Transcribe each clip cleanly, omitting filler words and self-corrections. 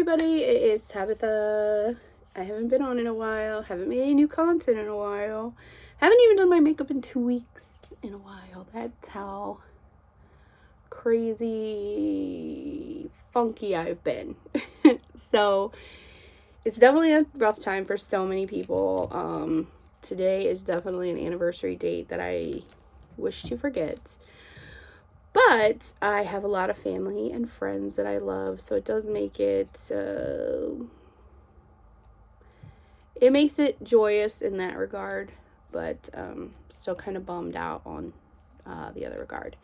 everybody, it is Tabitha. I haven't been on in a while, haven't made any new content in a while, haven't even done my makeup in 2 weeks in a while. That's how crazy funky I've been. So it's definitely a rough time for so many people. Today is definitely an anniversary date that I wish to forget. But I have a lot of family and friends that I love, so it does make it, it makes it joyous in that regard, but still kind of bummed out on the other regard.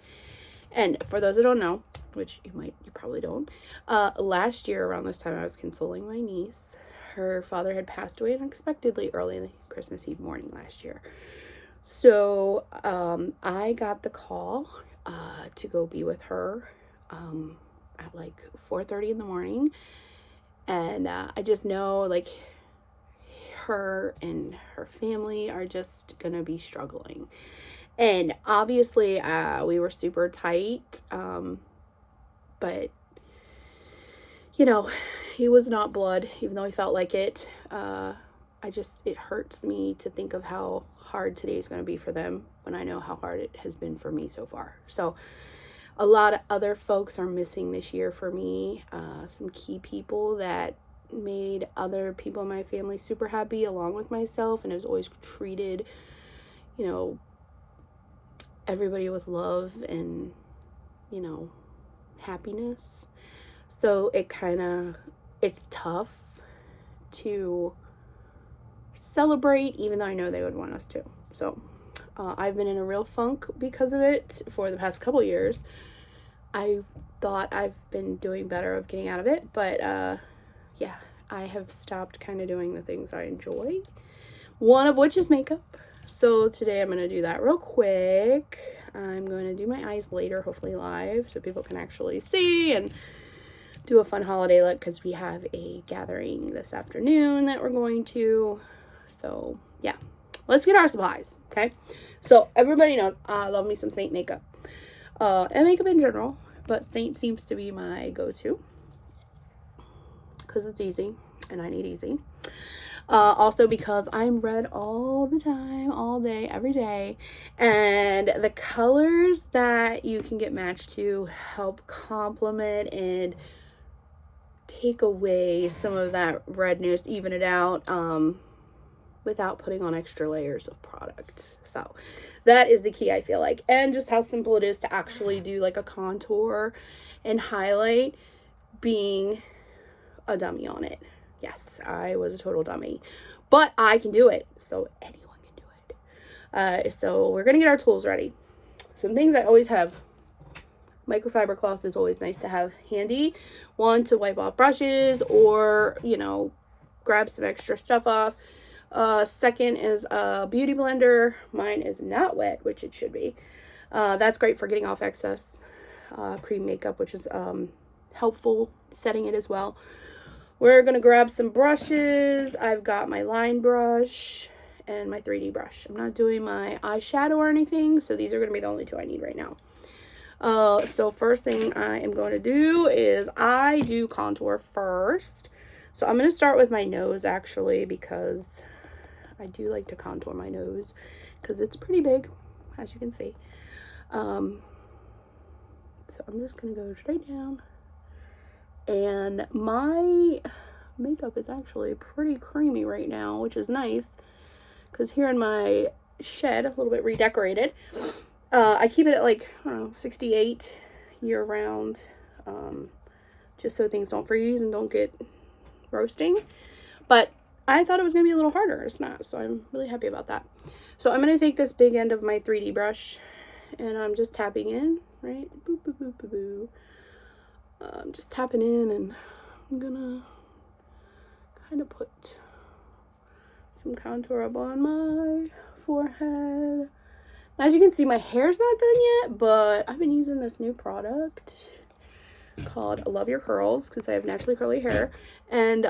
And for those that don't know, which you probably don't, last year around this time I was consoling my niece. Her father had passed away unexpectedly early Christmas Eve morning last year. So I got the call to go be with her at like 4:30 in the morning. And I just know like her and her family are just gonna be struggling. And obviously we were super tight, but you know, he was not blood, even though he felt like it. It hurts me to think of how hard today's going to be for them when I know how hard it has been for me so far. So a lot of other folks are missing this year for me. Some key people that made other people in my family super happy along with myself, and has always treated, you know, everybody with love and, you know, happiness. So it's tough to celebrate, even though I know they would want us to. So I've been in a real funk because of it for the past couple years. I thought I've been doing better of getting out of it, but yeah, I have stopped kind of doing the things I enjoy, one of which is makeup. So today I'm going to do that real quick. I'm going to do my eyes later, hopefully live, so people can actually see and do a fun holiday look, because we have a gathering this afternoon that we're going to. So yeah, let's get our supplies. Okay, so everybody knows I love me some Seint makeup, and makeup in general, but Seint seems to be my go-to because it's easy and I need easy. Also because I'm red all the time, all day, every day, and the colors that you can get matched to help complement and take away some of that redness, even it out, without putting on extra layers of product. So that is the key, I feel like. And just how simple it is to actually do like a contour and highlight, being a dummy on it. Yes, I was a total dummy, but I can do it, so anyone can do it. So we're gonna get our tools ready. Some things I always have. Microfiber cloth is always nice to have handy. One, to wipe off brushes, or, you know, grab some extra stuff off. Second is a beauty blender. Mine is not wet, which it should be. That's great for getting off excess cream makeup, which is helpful setting it as well. We're going to grab some brushes. I've got my line brush and my 3D brush. I'm not doing my eyeshadow or anything, so these are going to be the only two I need right now. So first thing I am going to do is I do contour first. So I'm going to start with my nose, actually, because I do like to contour my nose because it's pretty big, as you can see. So I'm just going to go straight down. And my makeup is actually pretty creamy right now, which is nice, because here in my shed, a little bit redecorated, I keep it at like, I don't know, 68 year round, just so things don't freeze and don't get roasting. But I thought it was going to be a little harder. It's not, so I'm really happy about that. So I'm going to take this big end of my 3D brush, and I'm just tapping in, right? Boop, boop, boop, boop, boop. I'm just tapping in, and I'm gonna kind of put some contour up on my forehead. As you can see, my hair's not done yet, but I've been using this new product called Love Your Curls, because I have naturally curly hair, and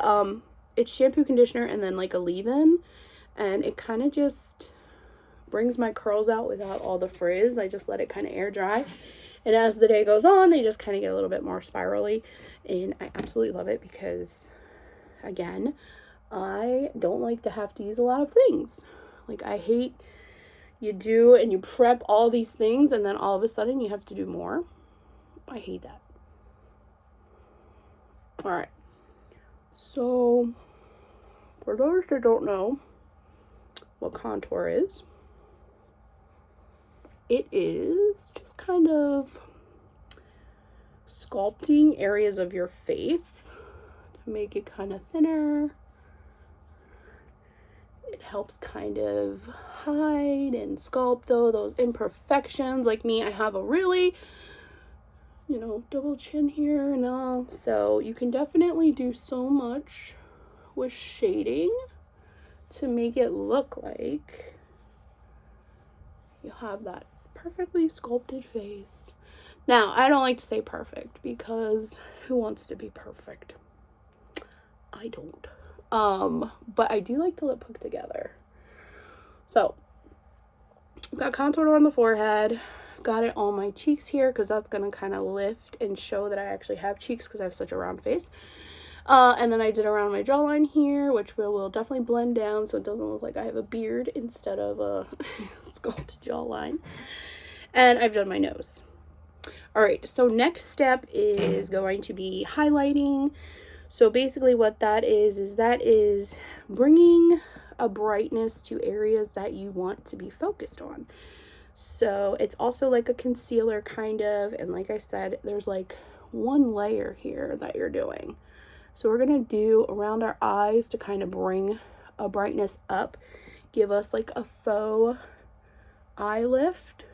it's shampoo, conditioner, and then like a leave-in, and it kind of just brings my curls out without all the frizz. I just let it kind of air dry, And as the day goes on, they just kind of get a little bit more spirally. And I absolutely love it because, again, I don't like to have to use a lot of things. Like, I hate you do and you prep all these things and then all of a sudden you have to do more. I hate that. All right. So, for those that don't know what contour is, it is just kind of sculpting areas of your face to make it kind of thinner. It helps kind of hide and sculpt those imperfections. Like me, I have a really, double chin here and all. So you can definitely do so much with shading to make it look like you have that perfectly sculpted face. Now, I don't like to say perfect because who wants to be perfect? I don't. But I do like to look put together. So, I've got contour on the forehead. Got it on my cheeks here because that's going to kind of lift and show that I actually have cheeks because I have such a round face. And then I did around my jawline here, which will definitely blend down so it doesn't look like I have a beard instead of a sculpted jawline. And I've done my nose. All right, so next step is going to be highlighting. So basically what that is bringing a brightness to areas that you want to be focused on. So it's also like a concealer kind of, and like I said, there's like one layer here that you're doing. So we're going to do around our eyes to kind of bring a brightness up, give us like a faux eye lift.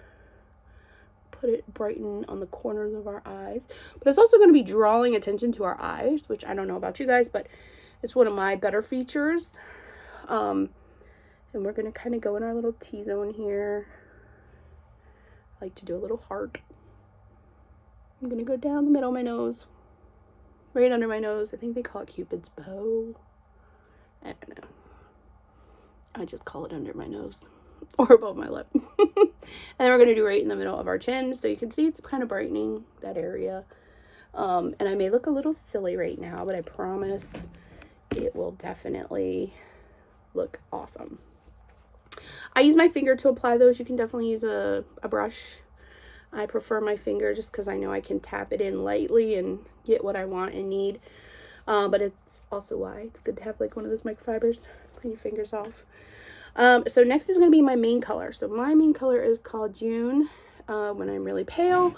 Put it brighten on the corners of our eyes. But it's also going to be drawing attention to our eyes, which I don't know about you guys, but it's one of my better features. And we're going to kind of go in our little T-zone here. I like to do a little heart. I'm going to go down the middle of my nose. Right under my nose. I think they call it Cupid's bow. I don't know. I just call it under my nose. Or above my lip. And then we're going to do right in the middle of our chin. So you can see it's kind of brightening that area. And I may look a little silly right now, but I promise it will definitely look awesome. I use my finger to apply those. You can definitely use a brush. I prefer my finger just because I know I can tap it in lightly and get what I want and need. But it's also why it's good to have like one of those microfibers. Clean your fingers off. So next is going to be my main color. So my main color is called June when I'm really pale.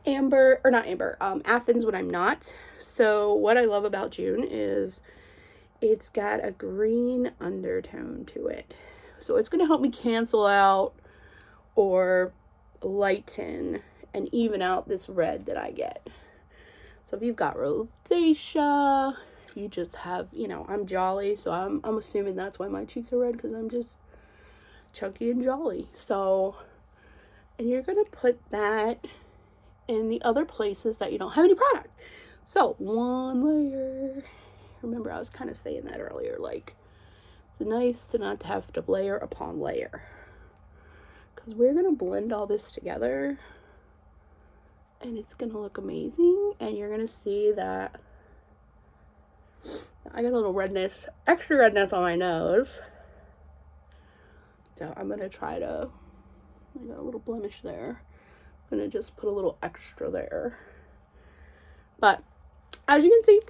Athens when I'm not. So what I love about June is it's got a green undertone to it. So it's going to help me cancel out or lighten and even out this red that I get. So if you've got rosacea, you just have, I'm jolly, so I'm assuming that's why my cheeks are red, because I'm just chunky and jolly. So, and you're going to put that in the other places that you don't have any product. So, one layer. Remember, I was kind of saying that earlier, like, it's nice to not have to layer upon layer. Because we're going to blend all this together, and it's going to look amazing, and you're going to see that I got a little redness, extra redness on my nose. So I'm going to try to, I got a little blemish there. I'm going to just put a little extra there. But as you can see,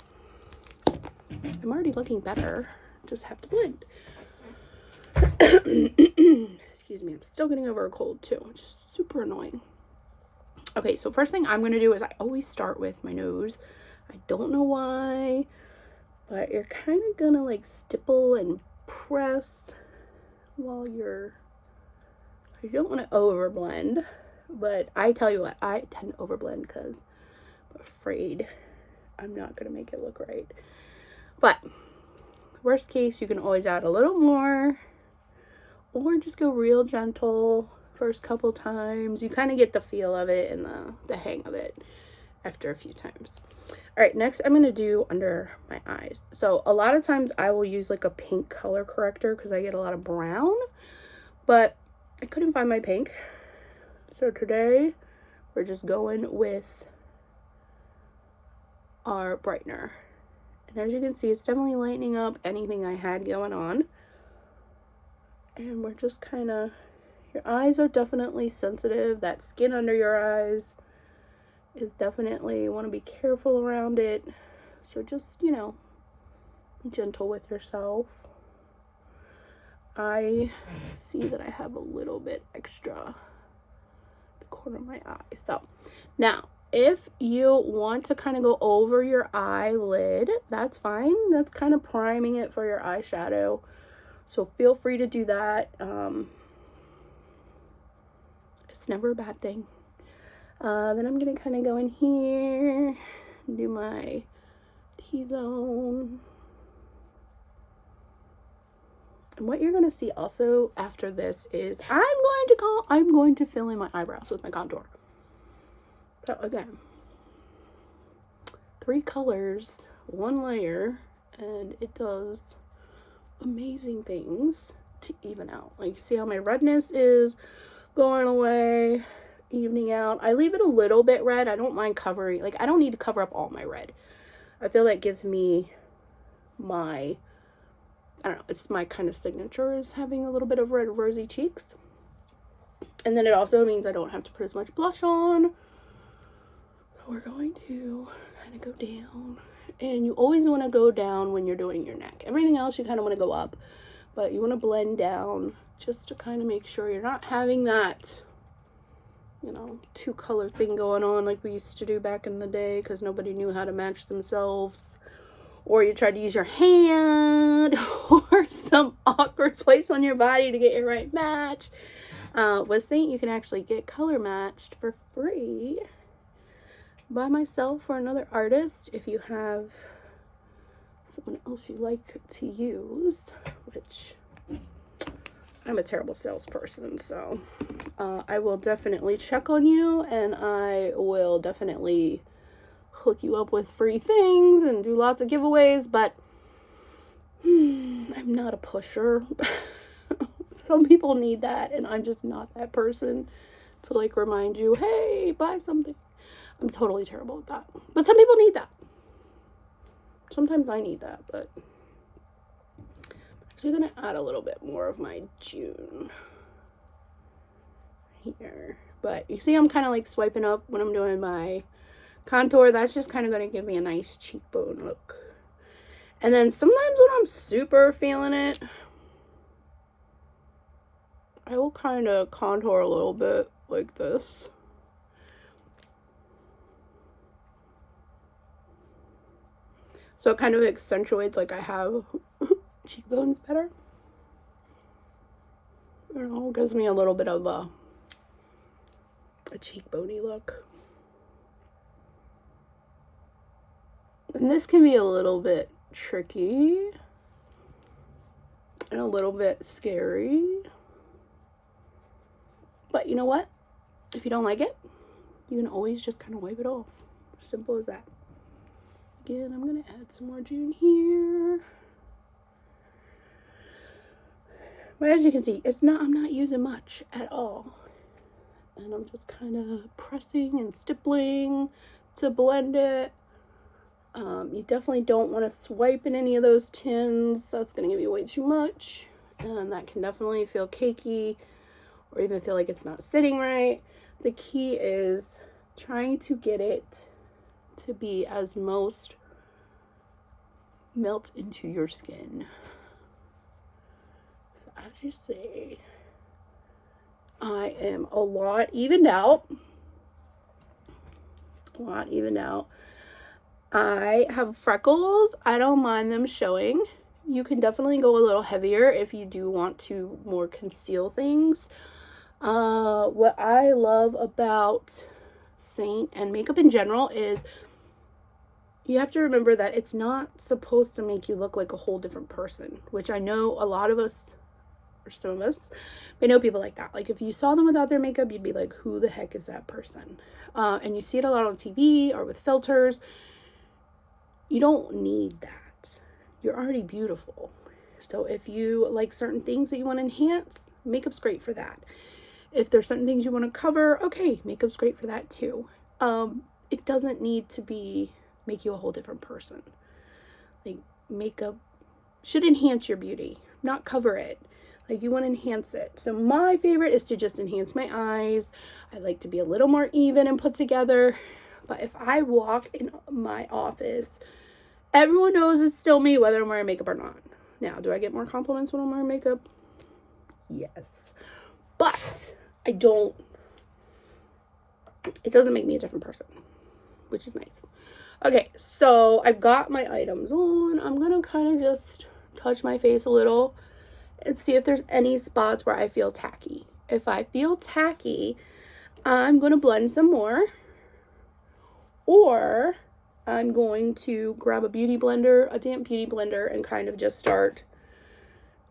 I'm already looking better. Just have to blend. Excuse me, I'm still getting over a cold too, which is super annoying. Okay, so first thing I'm going to do is I always start with my nose. I don't know why, but you're kind of going to like stipple and press while you don't want to overblend, but I tell you what, I tend to overblend because I'm afraid I'm not going to make it look right. But worst case, you can always add a little more, or just go real gentle first couple times. You kind of get the feel of it and the hang of it after a few times. All right, next I'm going to do under my eyes. So a lot of times I will use like a pink color corrector because I get a lot of brown, but I couldn't find my pink. So today we're just going with our brightener. And as you can see, it's definitely lightening up anything I had going on. And we're just kind of, your eyes are definitely sensitive. That skin under your eyes is definitely, you want to be careful around it. So just, you know, be gentle with yourself. I see that I have a little bit extra the corner of my eye. So now, if you want to kind of go over your eyelid, that's fine. That's kind of priming it for your eyeshadow. So feel free to do that. It's never a bad thing. Then I'm going to kind of go in here and do my T-zone. And what you're going to see also after this is I'm going to fill in my eyebrows with my contour. So again, 3 colors, 1 layer, and it does amazing things to even out. Like, see how my redness is going away, evening out. I leave it a little bit red. I don't mind covering, like, I don't need to cover up all my red. I feel that gives me my, I don't know, it's my kind of signature is having a little bit of red rosy cheeks. And then it also means I don't have to put as much blush on. So we're going to kind of go down. And you always want to go down when you're doing your neck. Everything else you kind of want to go up. But you want to blend down just to kind of make sure you're not having that, you know, 2-color thing going on like we used to do back in the day because nobody knew how to match themselves. Or you tried to use your hand or some awkward place on your body to get your right match. With Seint, you can actually get color matched for free by myself or another artist if you have someone else you like to use, which I'm a terrible salesperson, so I will definitely check on you, and I will definitely hook you up with free things and do lots of giveaways, but I'm not a pusher. Some people need that, and I'm just not that person to like remind you, hey, buy something. I'm totally terrible at that, but some people need that. Sometimes I need that, but I'm actually gonna add a little bit more of my June here. But you see I'm kind of like swiping up when I'm doing my contour. That's just kind of going to give me a nice cheekbone look. And then sometimes when I'm super feeling it, I will kind of contour a little bit like this. So it kind of accentuates like I have cheekbones better. You know, gives me a little bit of a cheekbony look. And this can be a little bit tricky and a little bit scary. But you know what? If you don't like it, you can always just kind of wipe it off. Simple as that. Again, I'm going to add some more June here. But as you can see, I'm not using much at all. And I'm just kind of pressing and stippling to blend it. You definitely don't want to swipe in any of those tins. That's going to give you way too much. And that can definitely feel cakey or even feel like it's not sitting right. The key is trying to get it to be as most melt into your skin. So as you see, I am a lot evened out. I have freckles. I don't mind them showing. You can definitely go a little heavier if you do want to more conceal things. What I love about Seint and makeup in general is you have to remember that it's not supposed to make you look like a whole different person, which I know a lot of us, or some of us, may know people like that. Like if you saw them without their makeup, you'd be like, who the heck is that person? And you see it a lot on TV or with filters. You don't need that. You're already beautiful. So if you like certain things that you want to enhance, makeup's great for that. If there's certain things you want to cover, okay, makeup's great for that too. It doesn't need to make you a whole different person. Like, makeup should enhance your beauty, not cover it. Like, you want to enhance it. So my favorite is to just enhance my eyes. I like to be a little more even and put together. But if I walk in my office, everyone knows it's still me, whether I'm wearing makeup or not. Now, do I get more compliments when I'm wearing makeup? Yes. But it doesn't make me a different person, which is nice. Okay, so I've got my items on. I'm going to kind of just touch my face a little and see if there's any spots where I feel tacky. If I feel tacky, I'm going to blend some more, or I'm going to grab a beauty blender, a damp beauty blender, and kind of just start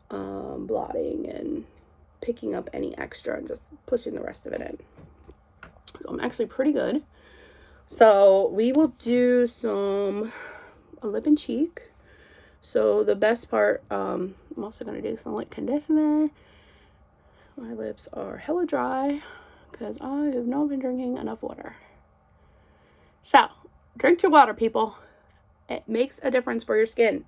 blotting and picking up any extra and just pushing the rest of it in. So I'm actually pretty good. So we will do a lip and cheek. So the best part, I'm also going to do some lip conditioner. My lips are hella dry because I have not been drinking enough water. So, drink your water, people. It makes a difference for your skin.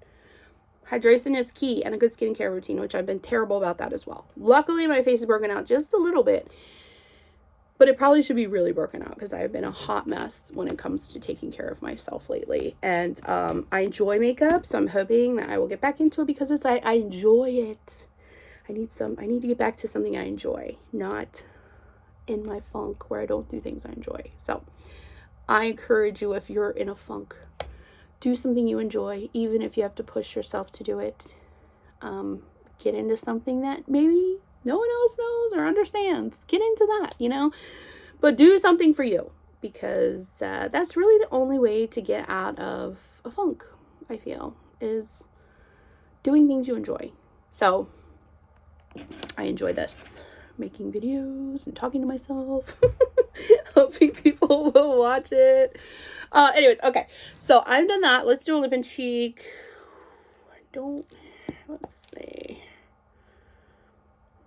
Hydration is key, and a good skincare routine, which I've been terrible about that as well. Luckily, my face is broken out just a little bit, but it probably should be really broken out because I've been a hot mess when it comes to taking care of myself lately. And I enjoy makeup, so I'm hoping that I will get back into it because I enjoy it. I need to get back to something I enjoy, not in my funk where I don't do things I enjoy. So I encourage you, if you're in a funk, do something you enjoy, even if you have to push yourself to do it. Get into something that maybe no one else knows or understands. Get into that, but do something for you, because that's really the only way to get out of a funk, I feel, is doing things you enjoy. So I enjoy this, making videos and talking to myself. Hoping people will watch it. Anyways, okay, so I've done that. Let's do a lip and cheek. Let's see.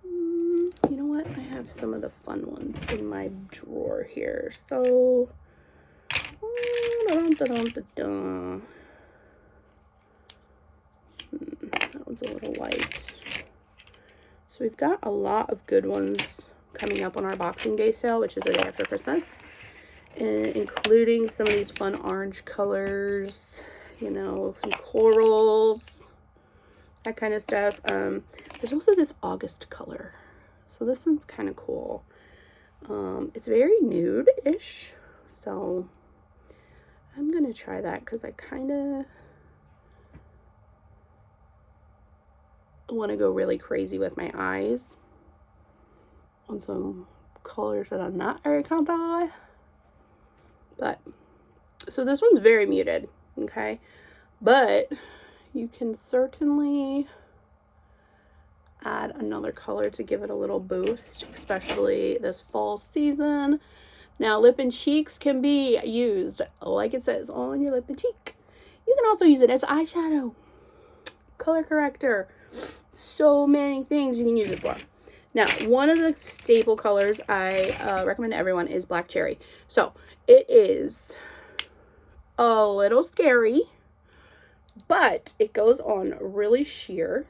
You know what? I have some of the fun ones in my drawer here. So, that one's a little light. So we've got a lot of good ones coming up on our Boxing Day sale, which is the day after Christmas, including some of these fun orange colors, some corals, that kind of stuff. There's also this August color, so this one's kind of cool. It's very nude-ish, so I'm gonna try that because I kind of want to go really crazy with my eyes on some colors that I'm not very comfortable with. But so this one's very muted, okay, but you can certainly add another color to give it a little boost, especially this fall season. Now, lip and cheeks can be used like it says on your lip and cheek. You can also use it as eyeshadow, color corrector, so many things you can use it for. Now, one of the staple colors I recommend to everyone is Black Cherry. So, it is a little scary, but it goes on really sheer.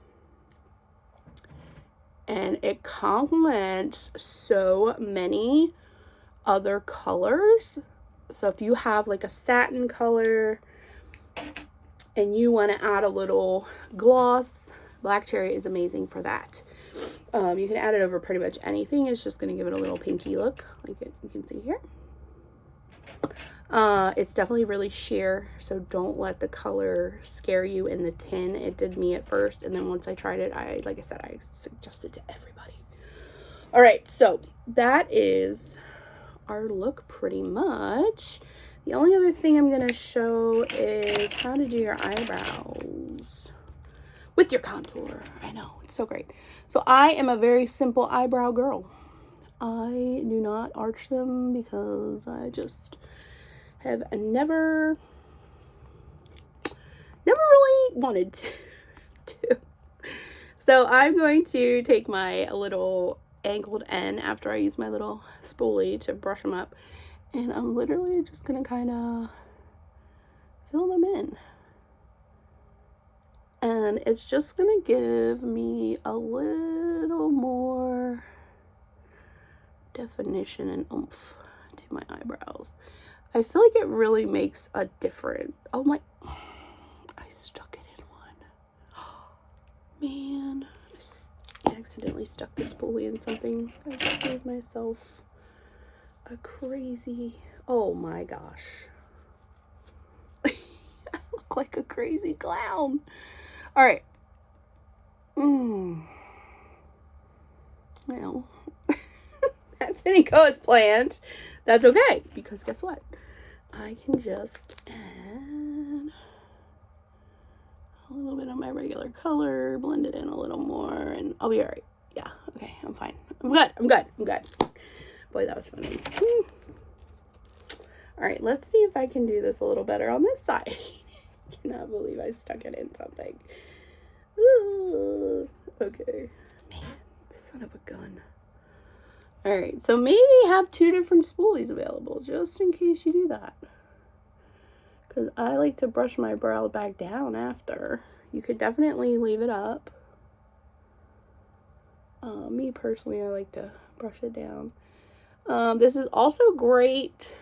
And it complements so many other colors. So, if you have like a satin color and you want to add a little gloss, Black Cherry is amazing for that. You can add it over pretty much anything. It's just going to give it a little pinky look, like you can see here. It's definitely really sheer, so don't let the color scare you in the tin. It did me at first, and then once I tried it, like I said, I suggest it to everybody. All right, so that is our look pretty much. The only other thing I'm going to show is how to do your eyebrows with your contour. I know, it's so great. So I am a very simple eyebrow girl. I do not arch them because I just have never really wanted to. So I'm going to take my little angled in after I use my little spoolie to brush them up. And I'm literally just going to kind of fill them in. And it's just going to give me a little more definition and oomph to my eyebrows. I feel like it really makes a difference. Oh my, I stuck it in one. Man, I accidentally stuck the spoolie in something. I just gave myself a crazy, oh my gosh. I look like a crazy clown. All right. Well, that didn't go as planned. That's okay, because guess what? I can just add a little bit of my regular color, blend it in a little more, and I'll be all right. Yeah, okay, I'm fine. I'm good. Boy, that was funny. All right, let's see if I can do this a little better on this side. I cannot believe I stuck it in something. Ooh, okay. Man, son of a gun. All right, so maybe have 2 different spoolies available just in case you do that. Because I like to brush my brow back down after. You could definitely leave it up. Me personally, I like to brush it down. This is also great.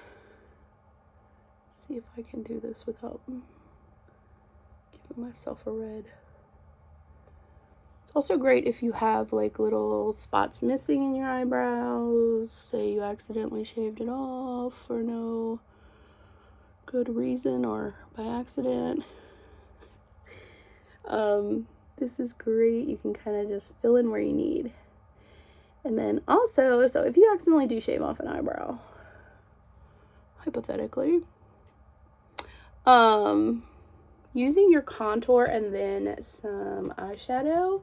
Let's see if I can do this without giving myself a red. Also great if you have like little spots missing in your eyebrows, say you accidentally shaved it off for no good reason or by accident. This is great. You can kind of just fill in where you need. And then also, so if you accidentally do shave off an eyebrow, hypothetically, using your contour and then some eyeshadow,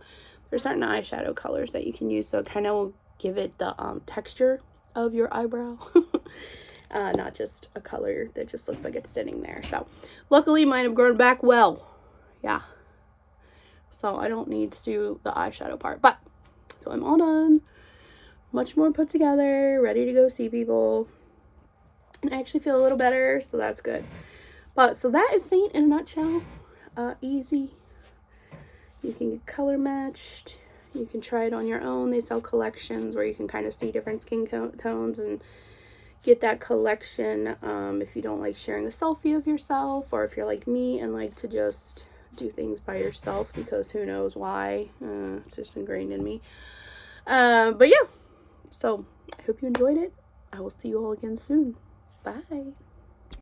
there's certain eyeshadow colors that you can use, so it kind of will give it the texture of your eyebrow. Not just a color that just looks like it's sitting there. So luckily mine have grown back well. Yeah. So I don't need to do the eyeshadow part. But so I'm all done. Much more put together, ready to go see people. And I actually feel a little better, so that's good. But so that is Seint in a nutshell. Easy. You can get color matched. You can try it on your own. They sell collections where you can kind of see different skin tones and get that collection. If you don't like sharing a selfie of yourself, or if you're like me and like to just do things by yourself because who knows why. It's just ingrained in me. But yeah. So I hope you enjoyed it. I will see you all again soon. Bye.